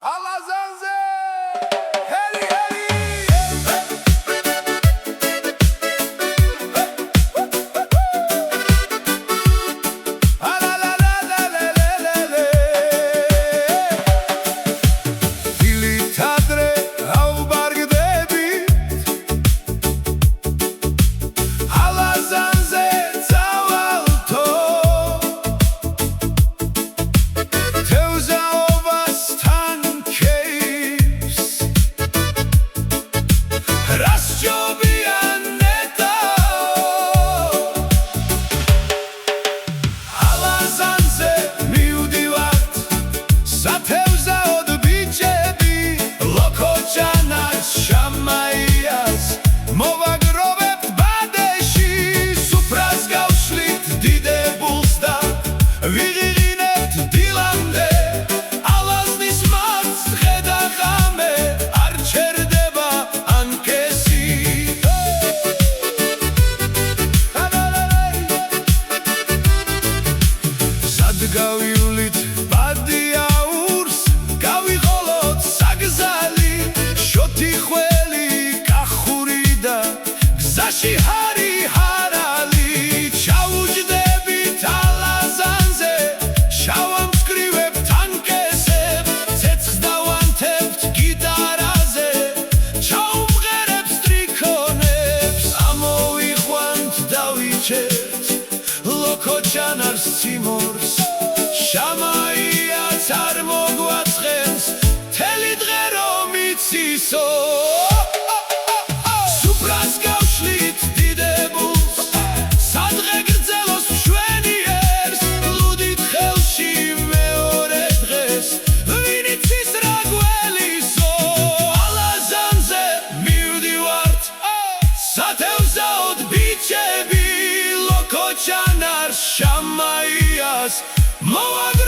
Alazanze! Გავივლით ბადიაურს, გავიყოლოთ საგზალი, შოთი ხველი, კახური და გზაში ჰარი-ჰარალი, ჩავუჯდებით ალაზანზე, შავა მწკრივებთ თანკესებს, ცეცხლს დავანთებთ გიტარაზე, ჩაუმღერებთ სტრიქონებს, ამოვიყვანთ დავიჩერთ ლოქოჩანარს ციმორს. Shamaiyats ar moguatskhens teli dghe rom itsisо Supras gavshlit didebuls sadghe gრძელოს მშვენიერს ლუდით ხელში მეორე დღეს ვინ იცის რა გველისო ალაზანზე მივდივართ სათევზაოდ ბიჭები ლოქოჩანარს შამაიას Moa